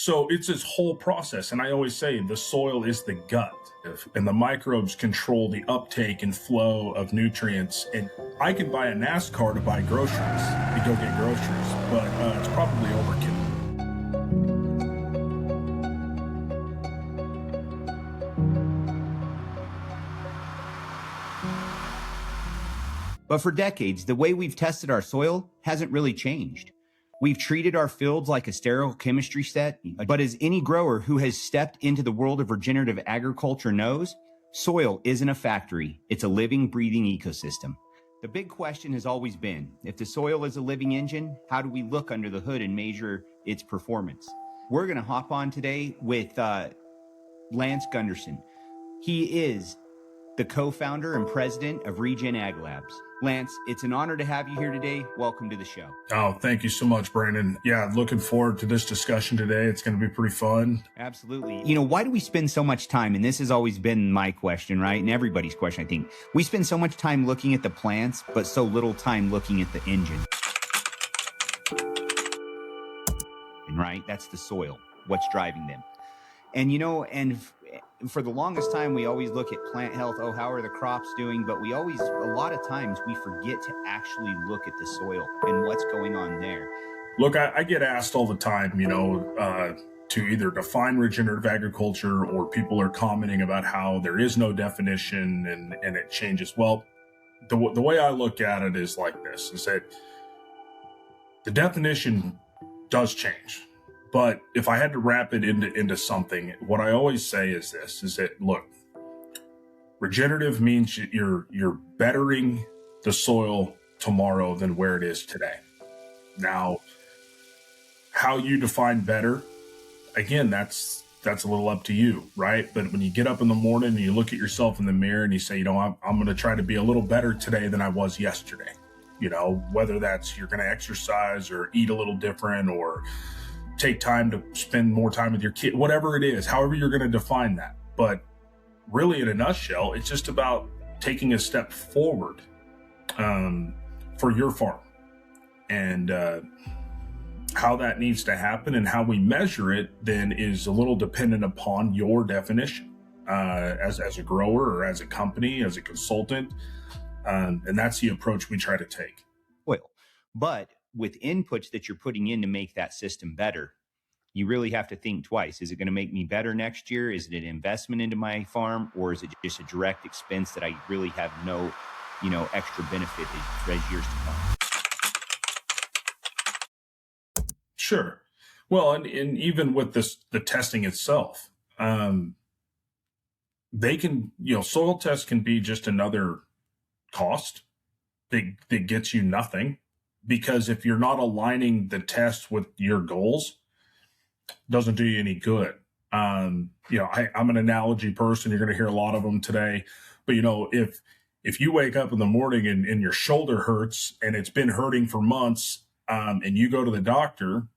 So it's this whole process. And I always say the soil is the gut, and the microbes control the uptake and flow of nutrients. And I can buy a NASCAR to buy groceries and go get groceries, but it's probably overkill. But for decades, the way we've tested our soil hasn't really changed. We've treated our fields like a sterile chemistry set, but as any grower who has stepped into the world of regenerative agriculture knows, soil isn't a factory, it's a living, breathing ecosystem. The big question has always been, if the soil is a living engine, how do we look under the hood and measure its performance? We're going to hop on today with Lance Gunderson. He is the co-founder and president of Regen Ag Labs. Lance, it's an honor to have you here today. Welcome to the show. Oh, thank you so much, Brandon. Yeah, looking forward to this discussion today. It's going to be pretty fun. Absolutely. You know, why do we spend so much time, and this has always been my question, right? And everybody's question, I think. We spend so much time looking at the plants, but so little time looking at the engine. Right? That's the soil, what's driving them. And, you know, for the longest time, we always look at plant health. Oh, how are the crops doing? But a lot of times we forget to actually look at the soil and what's going on there. Look, I get asked all the time, to either define regenerative agriculture, or people are commenting about how there is no definition and it changes. Well, the way I look at it is like this, is that the definition does change. But if I had to wrap it into something, what I always say is this, is that, look, regenerative means you're bettering the soil tomorrow than where it is today. Now, how you define better, again, that's a little up to you, right? But when you get up in the morning and you look at yourself in the mirror and you say, I'm going to try to be a little better today than I was yesterday. Whether that's you're going to exercise or eat a little different or take time to spend more time with your kid, whatever it is, however you're going to define that. But really, in a nutshell, it's just about taking a step forward for your farm, and how that needs to happen and how we measure it then is a little dependent upon your definition as a grower or as a company, as a consultant. And that's the approach we try to take. Well, but with inputs that you're putting in to make that system better, you really have to think twice. Is it going to make me better next year? Is it an investment into my farm, or is it just a direct expense that I really have no, extra benefit as years to come? Sure. Well, and even with the testing itself, they can, soil tests can be just another cost that gets you nothing. Because if you're not aligning the test with your goals, it doesn't do you any good. I'm an analogy person. You're going to hear a lot of them today. But, if you wake up in the morning and your shoulder hurts and it's been hurting for months, and you go to the doctor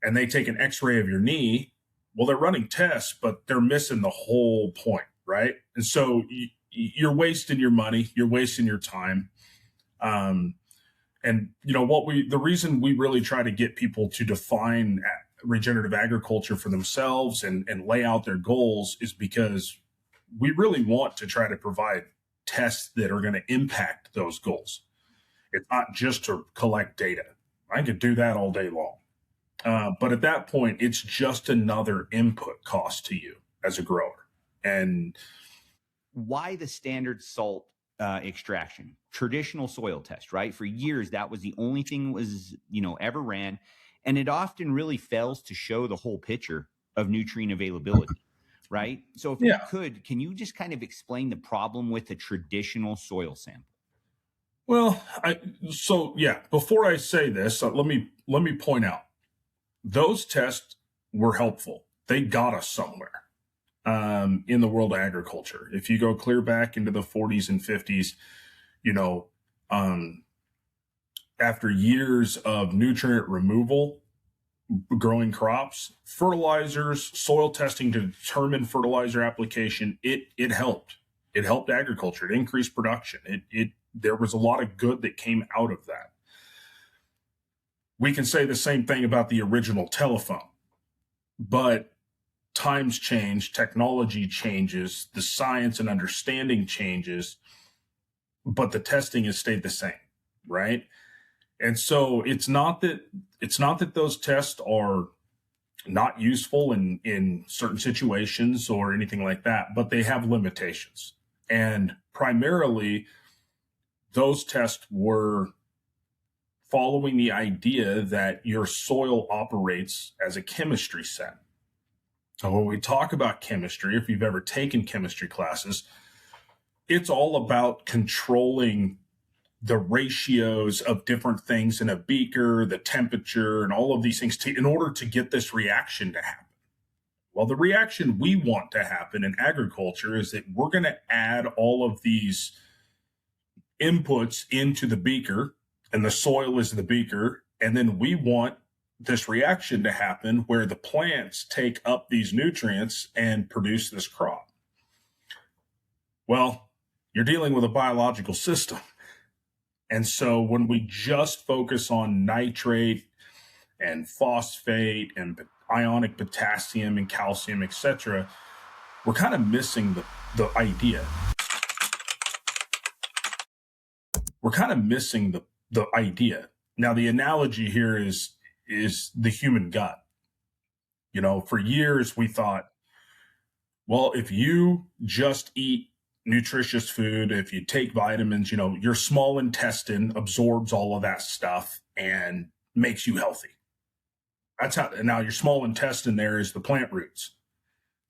and they take an x-ray of your knee, well, they're running tests, but they're missing the whole point, right? And so you're wasting your money, you're wasting your time. And the reason we really try to get people to define regenerative agriculture for themselves and lay out their goals is because we really want to try to provide tests that are going to impact those goals. It's not just to collect data. I could do that all day long. But at that point, it's just another input cost to you as a grower. And why the standard salt extraction, traditional soil test, right? For years, that was the only thing was, ever ran. And it often really fails to show the whole picture of nutrient availability, right? So if you can you just kind of explain the problem with the traditional soil sample? Well, before I say this, let me point out, those tests were helpful. They got us somewhere. In the world of agriculture. If you go clear back into the 40s and 50s, after years of nutrient removal, growing crops, fertilizers, soil testing to determine fertilizer application, it helped. It helped agriculture. It increased production. There was a lot of good that came out of that. We can say the same thing about the original telephone. But times change, technology changes, the science and understanding changes, but the testing has stayed the same, right? And so it's not that those tests are not useful in certain situations or anything like that, but they have limitations. And primarily, those tests were following the idea that your soil operates as a chemistry set. So when we talk about chemistry, if you've ever taken chemistry classes, it's all about controlling the ratios of different things in a beaker, the temperature, and all of these things in order to get this reaction to happen. Well, the reaction we want to happen in agriculture is that we're going to add all of these inputs into the beaker, and the soil is the beaker, and then we want this reaction to happen where the plants take up these nutrients and produce this crop. Well, you're dealing with a biological system. And so when we just focus on nitrate and phosphate and ionic potassium and calcium, etc., we're kind of missing the idea. We're kind of missing the idea. Now, the analogy here is the human gut. You know, for years we thought, well, if you just eat nutritious food, if you take vitamins, you know, your small intestine absorbs all of that stuff and makes you healthy. That's how. Now your small intestine there is the plant roots.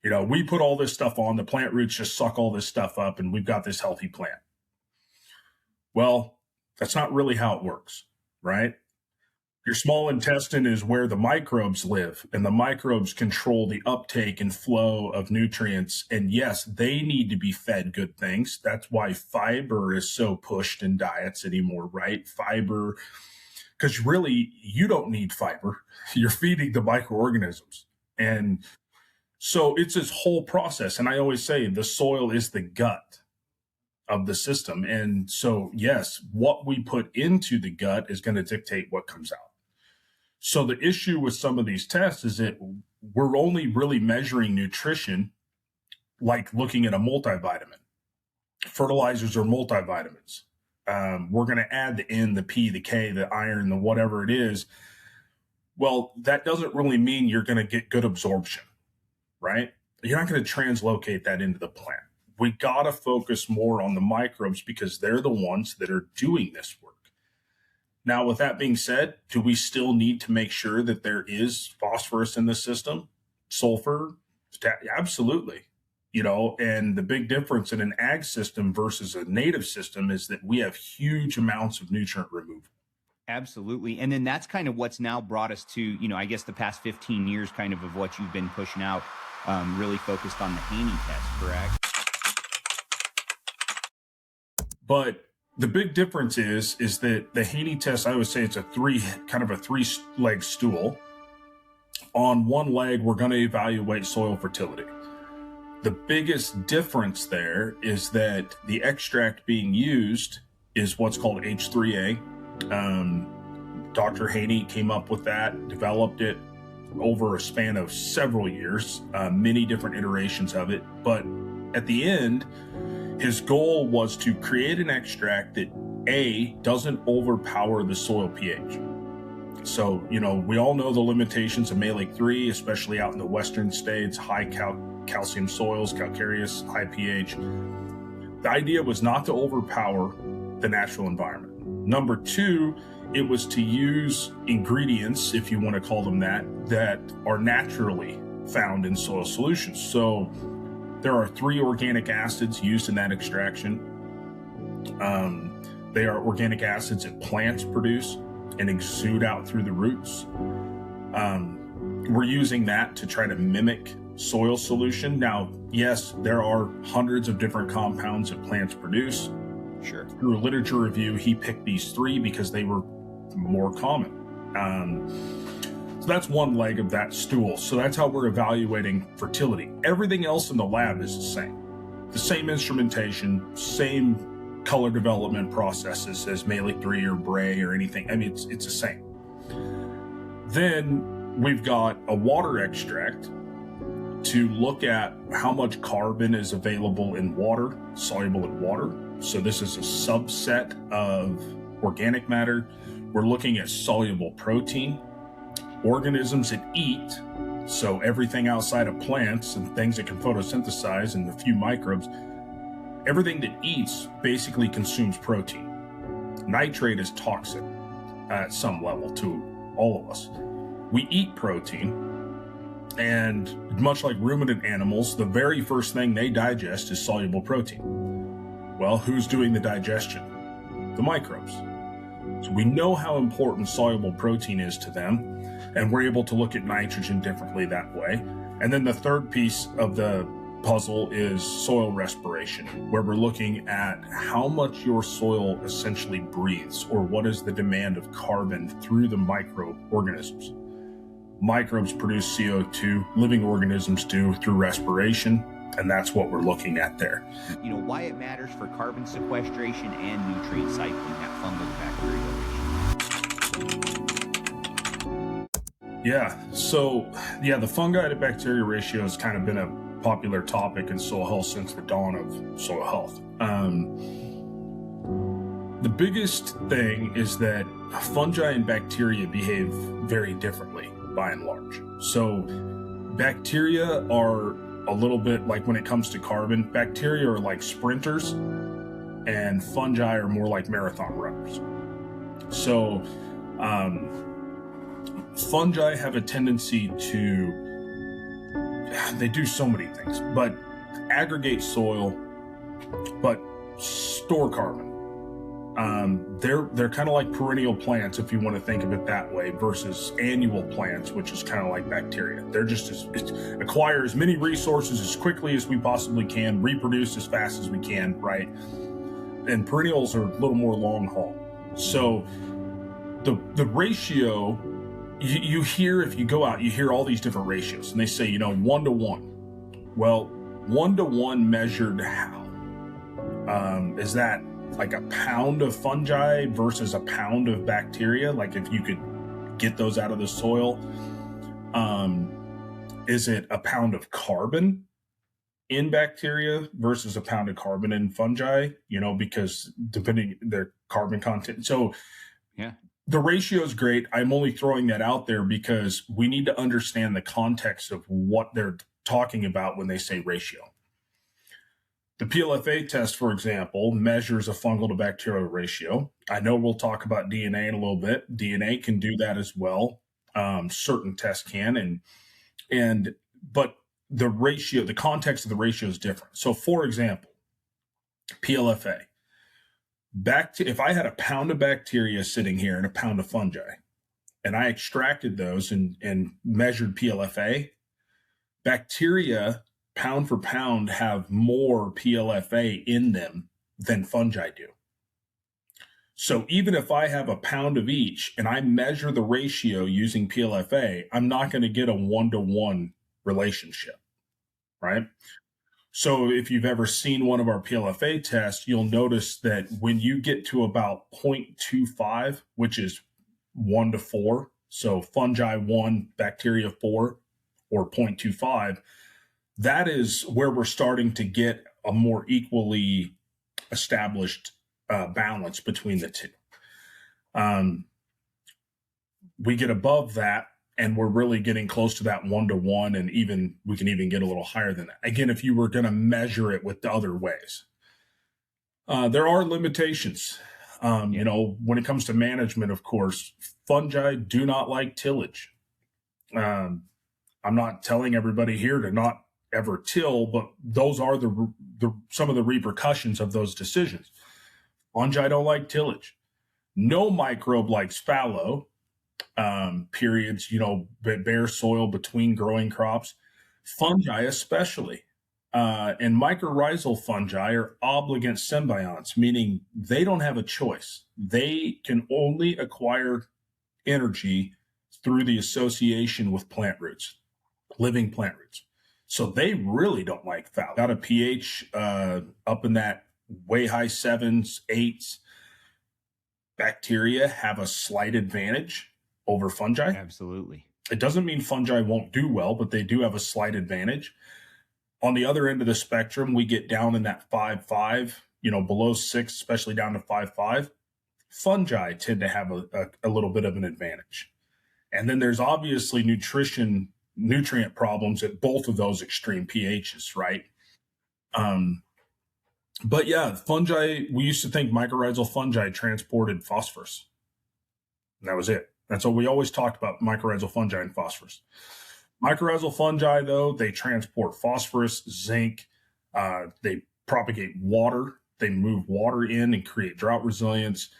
You know, we put all this stuff on, the plant roots just suck all this stuff up, and we've got this healthy plant. Well, that's not really how it works, right? Your small intestine is where the microbes live, and the microbes control the uptake and flow of nutrients. And yes, they need to be fed good things. That's why fiber is so pushed in diets anymore, right? Fiber, because really, you don't need fiber. You're feeding the microorganisms. And so it's this whole process. And I always say the soil is the gut of the system. And so, yes, what we put into the gut is going to dictate what comes out. So the issue with some of these tests is that we're only really measuring nutrition like looking at a multivitamin. Fertilizers are multivitamins. We're going to add the N, the P, the K, the iron, the whatever it is. Well, that doesn't really mean you're going to get good absorption, right? You're not going to translocate that into the plant. We got to focus more on the microbes because they're the ones that are doing this work. Now, with that being said, do we still need to make sure that there is phosphorus in the system? Sulfur? Absolutely. You know, and the big difference in an ag system versus a native system is that we have huge amounts of nutrient removal. Absolutely. And then that's kind of what's now brought us to, you know, I guess the past 15 years kind of what you've been pushing out, really focused on the Haney Test, correct? But the big difference is that the Haney Test, I would say it's a three-leg stool. On one leg, we're going to evaluate soil fertility. The biggest difference there is that the extract being used is what's called H3A. Dr. Haney came up with that, developed it over a span of several years, many different iterations of it. But at the end, his goal was to create an extract that A, doesn't overpower the soil pH. So, you know, we all know the limitations of Malic 3, especially out in the western states, high calcium soils, calcareous, high pH. The idea was not to overpower the natural environment. Number two, it was to use ingredients, if you want to call them that are naturally found in soil solutions. So there are 3 organic acids used in that extraction. They are organic acids that plants produce and exude out through the roots. We're using that to try to mimic soil solution. Now, yes, there are hundreds of different compounds that plants produce. Sure. Through a literature review, he picked these 3 because they were more common. So that's one leg of that stool. So that's how we're evaluating fertility. Everything else in the lab is the same. The same instrumentation, same color development processes as Malic 3 or Bray or anything. I mean, it's the same. Then we've got a water extract to look at how much carbon is available in water, soluble in water. So this is a subset of organic matter. We're looking at soluble protein, organisms that eat, so everything outside of plants and things that can photosynthesize and a few microbes, everything that eats basically consumes protein. Nitrate is toxic at some level to all of us. We eat protein, and much like ruminant animals, the very first thing they digest is soluble protein. Well, who's doing the digestion? The microbes. So we know how important soluble protein is to them, and we're able to look at nitrogen differently that way. And then the third piece of the puzzle is soil respiration, where we're looking at how much your soil essentially breathes, or what is the demand of carbon through the microorganisms. Microbes produce CO2, living organisms do through respiration, and that's what we're looking at there. You know, why it matters for carbon sequestration and nutrient cycling, that fungal to bacterial ratio. Yeah, so the fungi to bacteria ratio has kind of been a popular topic in soil health since the dawn of soil health. The biggest thing is that fungi and bacteria behave very differently by and large. So bacteria are a little bit like, when it comes to carbon, bacteria are like sprinters and fungi are more like marathon runners. So fungi have a tendency to, they do so many things, but aggregate soil, but store carbon. They're kind of like perennial plants, if you want to think of it that way, versus annual plants, which is kind of like bacteria. They're just acquire as many resources as quickly as we possibly can, reproduce as fast as we can, right? And perennials are a little more long haul. So the ratio, you hear, if you go out, you hear all these different ratios, and they say, 1-to-1. Well, 1-to-1 measured how? Is that like a pound of fungi versus a pound of bacteria? Like, if you could get those out of the soil, is it a pound of carbon in bacteria versus a pound of carbon in fungi? Because depending their carbon content. So yeah, the ratio is great. I'm only throwing that out there because we need to understand the context of what they're talking about when they say ratio. The PLFA test, for example, measures a fungal to bacterial ratio. I know we'll talk about DNA in a little bit. DNA can do that as well. Certain tests can, but the ratio, the context of the ratio is different. So, for example, PLFA. If I had a pound of bacteria sitting here and a pound of fungi, and I extracted those and measured PLFA, bacteria, pound for pound, have more PLFA in them than fungi do. So even if I have a pound of each and I measure the ratio using PLFA, I'm not going to get a 1-to-1 relationship, right? So if you've ever seen one of our PLFA tests, you'll notice that when you get to about 0.25, which is 1-to-4, so fungi 1, bacteria 4, or 0.25, that is where we're starting to get a more equally established balance between the two. We get above that, and we're really getting close to that 1-to-1, and we can even get a little higher than that. Again, if you were going to measure it with the other ways. There are limitations. When it comes to management, of course, fungi do not like tillage. I'm not telling everybody here to not ever till, but those are some of the repercussions of those decisions. Fungi don't like tillage. No microbe likes fallow periods, bare soil between growing crops. Fungi especially. And mycorrhizal fungi are obligate symbionts, meaning they don't have a choice. They can only acquire energy through the association with plant roots, living plant roots. So they really don't like fallow. Got a pH up in that way high 7s, 8s. Bacteria have a slight advantage over fungi. Absolutely. It doesn't mean fungi won't do well, but they do have a slight advantage. On the other end of the spectrum, we get down in that 5.5, below 6, especially down to 5.5. Fungi tend to have a little bit of an advantage. And then there's obviously nutrient problems at both of those extreme pHs, right? But yeah, fungi, we used to think mycorrhizal fungi transported phosphorus. And that was it. That's what we always talked about, mycorrhizal fungi and phosphorus. Mycorrhizal fungi, though, they transport phosphorus, zinc, they propagate water, they move water in and create drought resilience.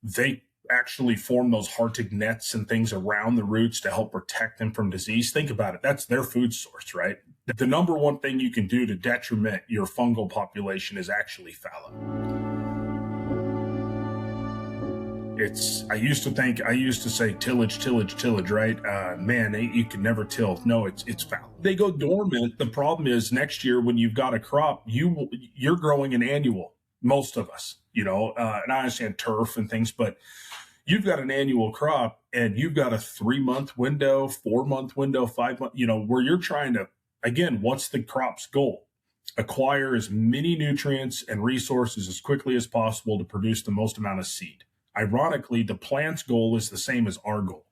They actually form those Hartig nets and things around the roots to help protect them from disease. Think about it. That's their food source, right? The number one thing you can do to detriment your fungal population is actually fallow. I used to say tillage, right? You can never till. No, it's fallow. They go dormant. The problem is next year when you've got a crop, you're growing an annual, most of us, and I understand turf and things, but you've got an annual crop and you've got a 3-month window, 4-month window, 5-month, where you're trying to, again, what's the crop's goal? Acquire as many nutrients and resources as quickly as possible to produce the most amount of seed. Ironically, the plant's goal is the same as our goal.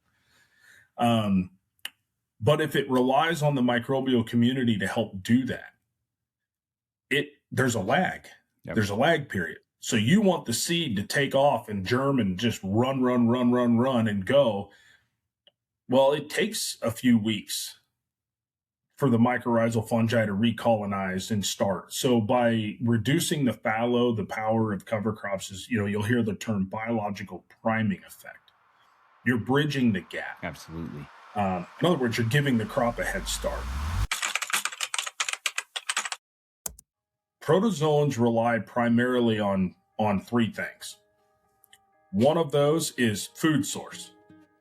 But if it relies on the microbial community to help do that, there's a lag. Yep. There's a lag period. So you want the seed to take off and germ and just run and go. Well, it takes a few weeks for the mycorrhizal fungi to recolonize and start. So by reducing the fallow, the power of cover crops is, you'll hear the term biological priming effect. You're bridging the gap. Absolutely. In other words, you're giving the crop a head start. Protozoans rely primarily on 3 things. One of those is food source.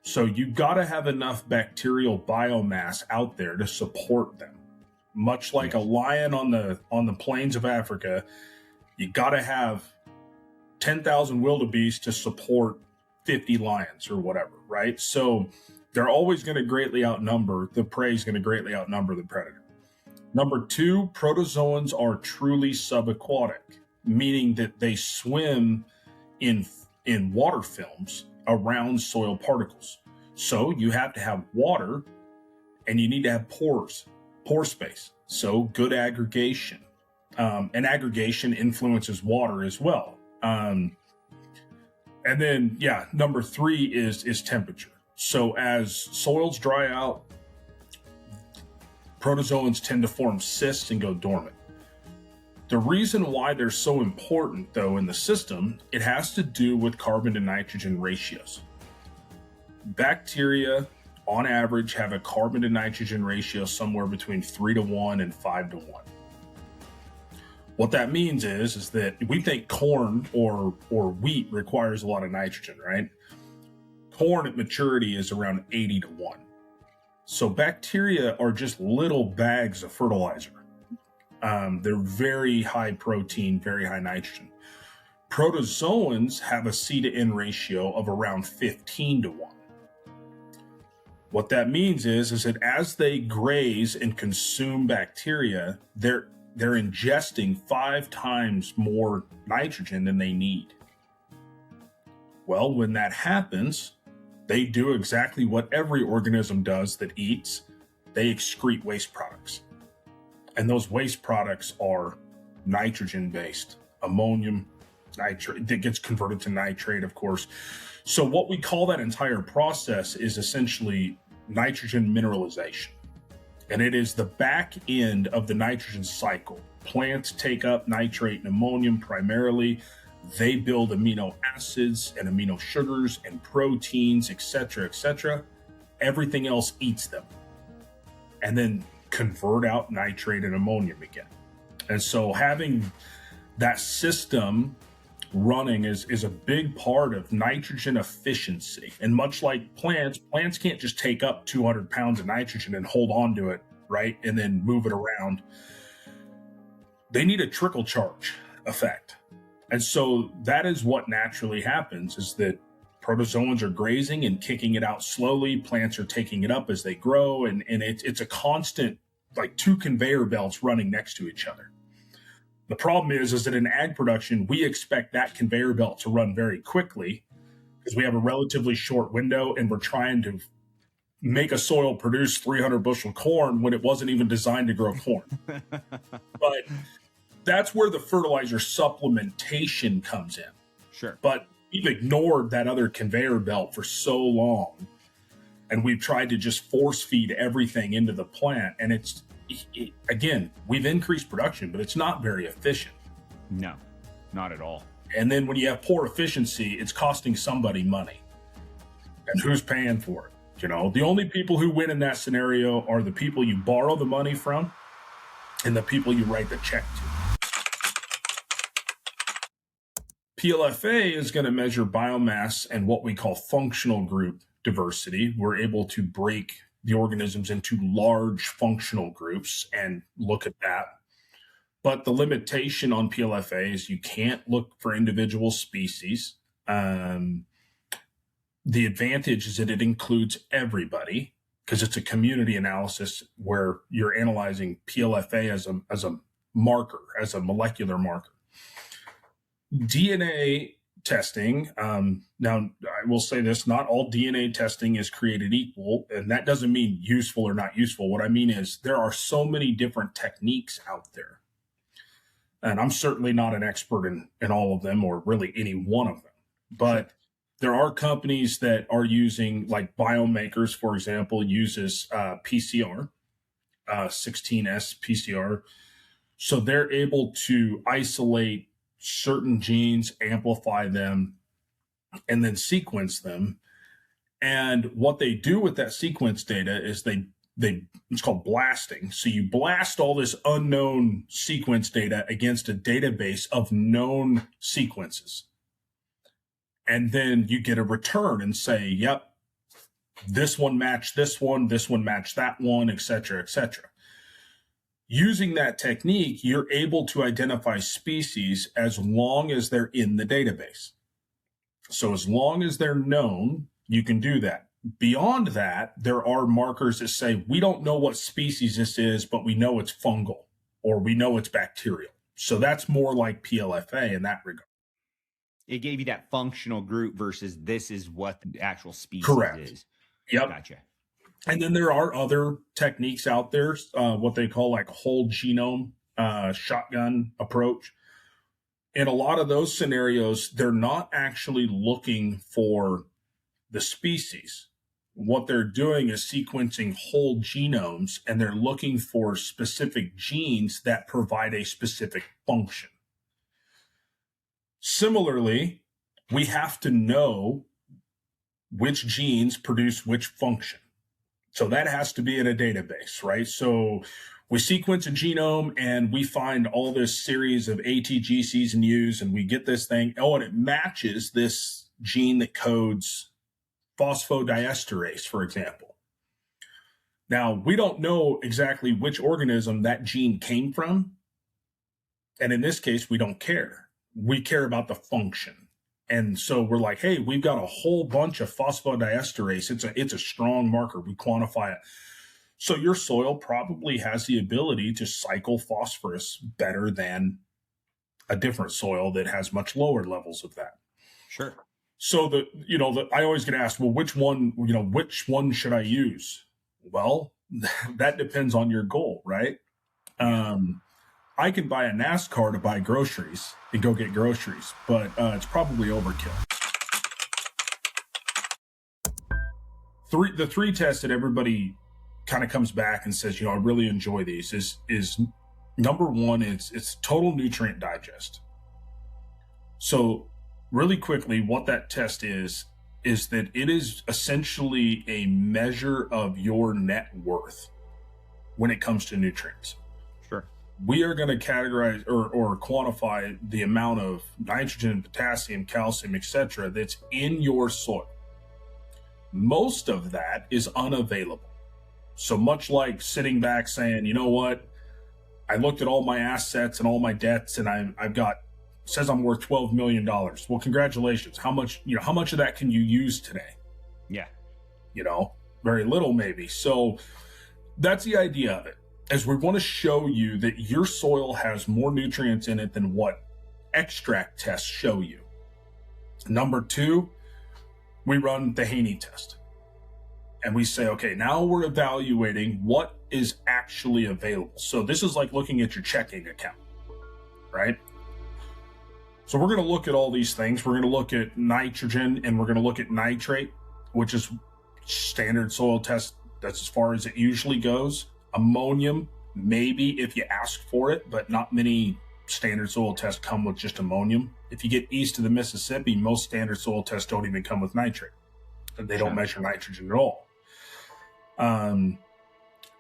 So you've got to have enough bacterial biomass out there to support them. Much like a lion on the plains of Africa, you got to have 10,000 wildebeest to support 50 lions or whatever, right? So they're always going to greatly outnumber, the prey is going to greatly outnumber the predator. Number 2, protozoans are truly subaquatic, meaning that they swim in water films around soil particles. So you have to have water and you need to have pore space. So good aggregation. And aggregation influences water as well. And then, number 3 is temperature. So as soils dry out, protozoans tend to form cysts and go dormant. The reason why they're so important, though, in the system, it has to do with carbon to nitrogen ratios. Bacteria, on average, have a carbon to nitrogen ratio somewhere between 3:1 and 5:1. What that means is that we think corn or wheat requires a lot of nitrogen, right? Corn at maturity is around 80:1. So bacteria are just little bags of fertilizer. They're very high protein, very high nitrogen. Protozoans have a C to N ratio of around 15:1. What that means is that as they graze and consume bacteria, they're ingesting 5 times more nitrogen than they need. Well, when that happens, they do exactly what every organism does that eats. They excrete waste products. And those waste products are nitrogen-based, ammonium, nitrate, that gets converted to nitrate, of course. So what we call that entire process is essentially nitrogen mineralization. And it is the back end of the nitrogen cycle. Plants take up nitrate and ammonium primarily. They build amino acids and amino sugars and proteins, etc., etc. Everything else eats them. And then convert out nitrate and ammonium again. And so having that system running is a big part of nitrogen efficiency. And much like plants can't just take up 200 pounds of nitrogen and hold on to it, right? And then move it around. They need a trickle charge effect. And so that is what naturally happens, is that Protozoans are grazing and kicking it out slowly. Plants are taking it up as they grow. And it's a constant, like 2 conveyor belts running next to each other. The problem is that in ag production, we expect that conveyor belt to run very quickly because we have a relatively short window, and we're trying to make a soil produce 300 bushel corn when it wasn't even designed to grow corn. But that's where the fertilizer supplementation comes in. Sure. But we've ignored that other conveyor belt for so long, and we've tried to just force feed everything into the plant. And again, we've increased production, but it's not very efficient. No, not at all. And then when you have poor efficiency, it's costing somebody money. And who's paying for it? The only people who win in that scenario are the people you borrow the money from and the people you write the check to. PLFA is going to measure biomass and what we call functional group diversity. We're able to break the organisms into large functional groups and look at that. But the limitation on PLFA is you can't look for individual species. The advantage is that it includes everybody because it's a community analysis where you're analyzing PLFA as a marker, as a molecular marker. DNA testing, now I will say this, not all DNA testing is created equal, and that doesn't mean useful or not useful. What I mean is there are so many different techniques out there, and I'm certainly not an expert in all of them or really any one of them, but there are companies that are using, like Biomakers, for example, uses PCR, 16S PCR. So they're able to isolate certain genes, amplify them, and then sequence them. And what they do with that sequence data is it's called blasting. So you blast all this unknown sequence data against a database of known sequences. And then you get a return and say, yep, this one matched this one matched that one, et cetera, et cetera. Using that technique, you're able to identify species as long as they're in the database. So as long as they're known, you can do that. Beyond that, there are markers that say, we don't know what species this is, but we know it's fungal or we know it's bacterial. So that's more like PLFA in that regard. It gave you that functional group versus this is what the actual species is. Yep. Gotcha. And then there are other techniques out there, what they call like whole genome shotgun approach. In a lot of those scenarios, they're not actually looking for the species. What they're doing is sequencing whole genomes, and they're looking for specific genes that provide a specific function. Similarly, we have to know which genes produce which function. So that has to be in a database, right? So we sequence a genome and we find all this series of A, T, G, C's, and U's, and we get this thing. Oh, and it matches this gene that codes phosphodiesterase, for example. Now, we don't know exactly which organism that gene came from. And in this case, we don't care. We care about the function. And so we're like, hey, we've got a whole bunch of phosphodiesterase. It's a strong marker. We quantify it. So your soil probably has the ability to cycle phosphorus better than a different soil that has much lower levels of that. Sure. So I always get asked, well, which one should I use? Well, that depends on your goal, right? I can buy a NASCAR to buy groceries and go get groceries, but it's probably overkill. The three tests that everybody kind of comes back and says, I really enjoy these is number one, it's total nutrient digest. So really quickly, what that test is that it is essentially a measure of your net worth when it comes to nutrients. Sure. We are going to categorize or quantify the amount of nitrogen, potassium, calcium, etc. that's in your soil. Most of that is unavailable. So much like sitting back saying, you know what, I looked at all my assets and all my debts and I've got says I'm worth $12 million. Well, congratulations. How much of that can you use today? Yeah. Very little maybe. So that's the idea of it, is we want to show you that your soil has more nutrients in it than what extract tests show you. Number 2, we run the Haney Test. And we say, okay, now we're evaluating what is actually available. So this is like looking at your checking account, right? So we're going to look at all these things. We're going to look at nitrogen, and we're going to look at nitrate, which is standard soil test. That's as far as it usually goes. Ammonium, maybe if you ask for it, but not many standard soil tests come with just ammonium. If you get east of the Mississippi, most standard soil tests don't even come with nitrate. They don't measure nitrogen at all. And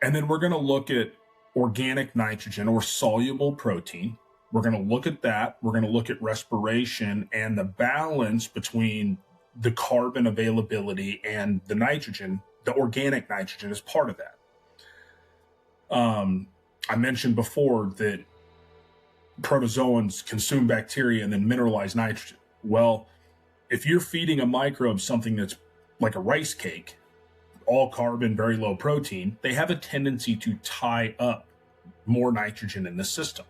then we're going to look at organic nitrogen or soluble protein. We're going to look at that. We're going to look at respiration and the balance between the carbon availability and the nitrogen. The organic nitrogen is part of that. I mentioned before that protozoans consume bacteria and then mineralize nitrogen. Well, if you're feeding a microbe something that's like a rice cake, all carbon, very low protein, they have a tendency to tie up more nitrogen in the system.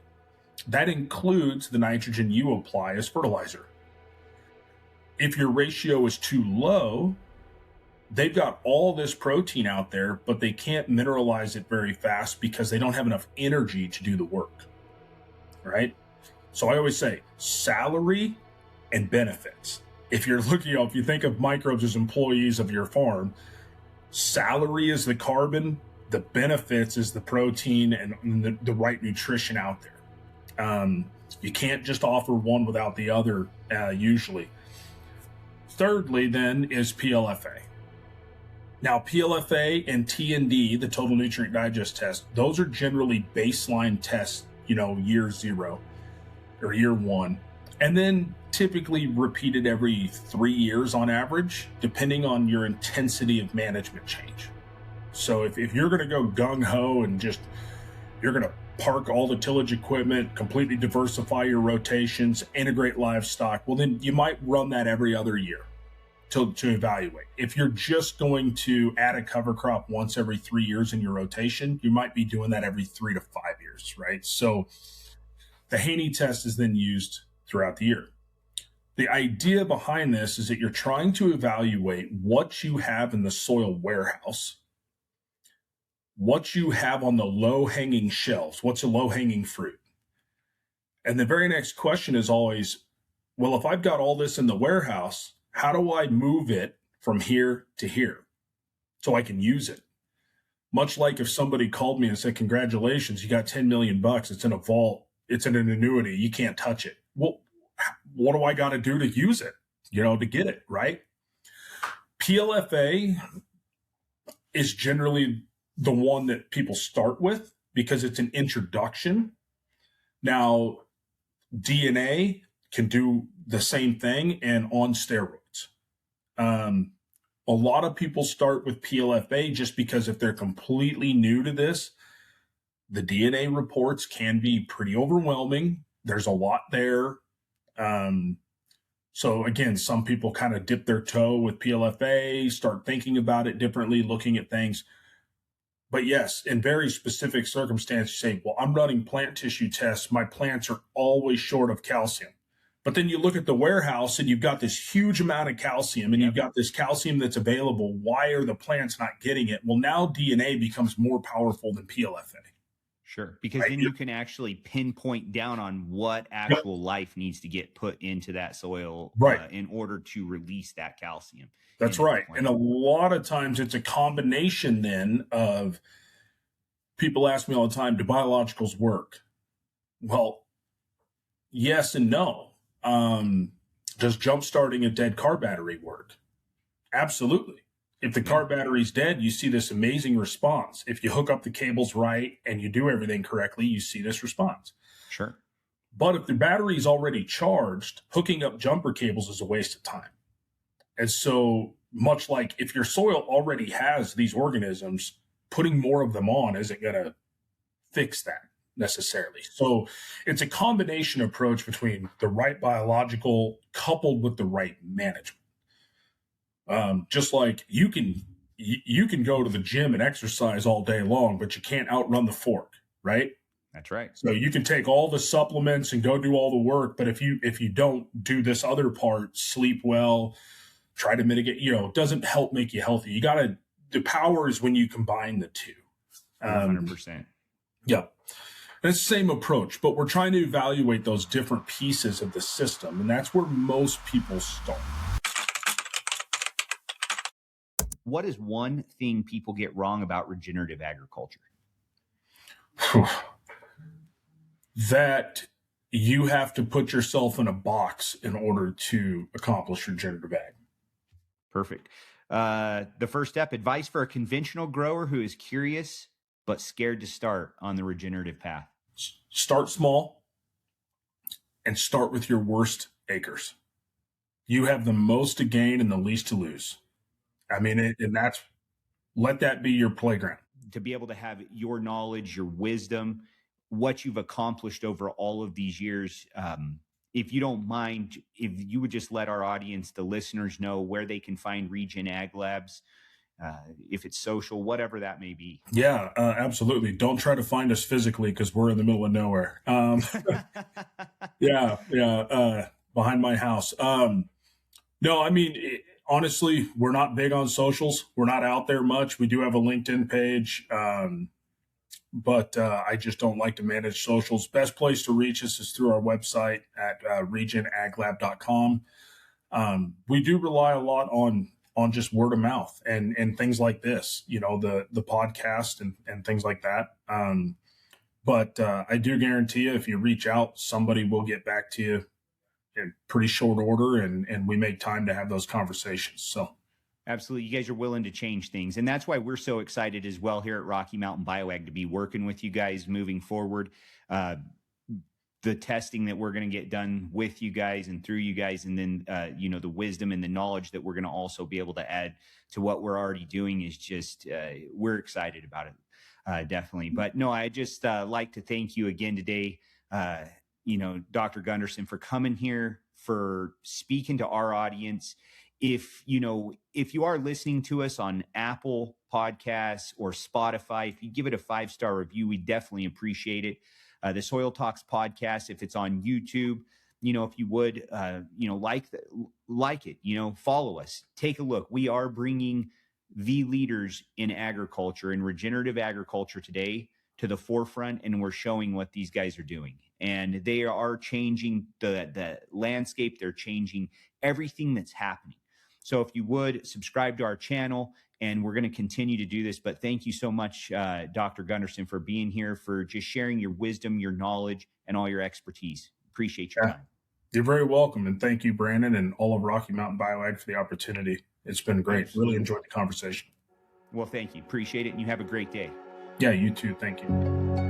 That includes the nitrogen you apply as fertilizer. If your ratio is too low, they've got all this protein out there, but they can't mineralize it very fast because they don't have enough energy to do the work, right? So I always say salary and benefits. If you're looking, if you think of microbes as employees of your farm, salary is the carbon, the benefits is the protein and the right nutrition out there. You can't just offer one without the other, usually. Thirdly, then, is PLFA. Now, PLFA and TND, the Total Nutrient Digest test, those are generally baseline tests, year 0 or year 1. And then typically repeated every 3 years on average, depending on your intensity of management change. So if you're going to go gung-ho and you're going to park all the tillage equipment, completely diversify your rotations, integrate livestock, well, then you might run that every other year to evaluate. If you're just going to add a cover crop once every 3 years in your rotation, you might be doing that every 3 to 5 years, right? So the Haney test is then used throughout the year. The idea behind this is that you're trying to evaluate what you have in the soil warehouse, what you have on the low-hanging shelves, what's a low-hanging fruit. And the very next question is always, well, if I've got all this in the warehouse, how do I move it from here to here so I can use it? Much like if somebody called me and said, congratulations, you got $10 million, it's in a vault, it's in an annuity, you can't touch it. Well, what do I got to do to use it, to get it, right? PLFA is generally the one that people start with because it's an introduction. Now, DNA can do the same thing and on steroids. A lot of people start with PLFA just because if they're completely new to this, the DNA reports can be pretty overwhelming. There's a lot there. So again, some people kind of dip their toe with PLFA, start thinking about it differently, looking at things. But yes, in very specific circumstances, you say, well, I'm running plant tissue tests. My plants are always short of calcium. But then you look at the warehouse and you've got this huge amount of calcium and you've got this calcium that's available. Why are the plants not getting it? Well, now DNA becomes more powerful than PLFA. Sure, because then you can actually pinpoint down on what actual life needs to get put into that soil in order to release that calcium. That's right. And a lot of times it's a combination then of, people ask me all the time, do biologicals work? Well, yes and no. Does jump starting a dead car battery work? Absolutely. If the car battery's dead, you see this amazing response. If you hook up the cables right and you do everything correctly, you see this response. Sure. But if the battery's already charged, hooking up jumper cables is a waste of time. And so much like if your soil already has these organisms, putting more of them on isn't going to fix that. necessarily. So it's a combination approach between the right biological coupled with the right management. Just like you can go to the gym and exercise all day long, but you can't outrun the fork, right? That's right. So you can take all the supplements and go do all the work, but if you don't do this other part, sleep well, try to mitigate, it doesn't help make you healthy. The power is when you combine the two. 100%. Yeah. And it's the same approach, but we're trying to evaluate those different pieces of the system, and that's where most people start. What is one thing people get wrong about regenerative agriculture? That you have to put yourself in a box in order to accomplish regenerative ag. Perfect. The first step, advice for a conventional grower who is curious but scared to start on the regenerative path. Start small and start with your worst acres. You have the most to gain and the least to lose. Let that be your playground. To be able to have your knowledge, your wisdom, what you've accomplished over all of these years. If you don't mind, if you would just let our audience, the listeners, know where they can find Regen Ag Labs, if it's social, whatever that may be. Yeah, absolutely. Don't try to find us physically because we're in the middle of nowhere. Behind my house. Honestly, we're not big on socials. We're not out there much. We do have a LinkedIn page, but I just don't like to manage socials. Best place to reach us is through our website at regenaglab.com. We do rely a lot on just word of mouth and things like this, the podcast and things like that. But I do guarantee you, if you reach out, somebody will get back to you in pretty short order, and we make time to have those conversations. So absolutely. You guys are willing to change things. And that's why we're so excited as well here at Rocky Mountain Bioag to be working with you guys moving forward. The testing that we're going to get done with you guys and through you guys, and then, the wisdom and the knowledge that we're going to also be able to add to what we're already doing is just, we're excited about it, definitely. But no, I just like to thank you again today, Dr. Gunderson, for coming here, for speaking to our audience. If you are listening to us on Apple Podcasts or Spotify, if you give it a 5-star review, we definitely appreciate it. The Soil Talks podcast, if it's on YouTube, if you would, like it, follow us, take a look. We are bringing the leaders in agriculture, in regenerative agriculture today, to the forefront, and we're showing what these guys are doing. And they are changing the landscape. They're changing everything that's happening. So if you would subscribe to our channel, and we're going to continue to do this. But thank you so much, Dr. Gunderson, for being here, for just sharing your wisdom, your knowledge, and all your expertise. Appreciate your time. You're very welcome. And thank you, Brandon, and all of Rocky Mountain Bioag for the opportunity. It's been great. Absolutely. Really enjoyed the conversation. Well, thank you. Appreciate it. And you have a great day. Yeah, you too. Thank you.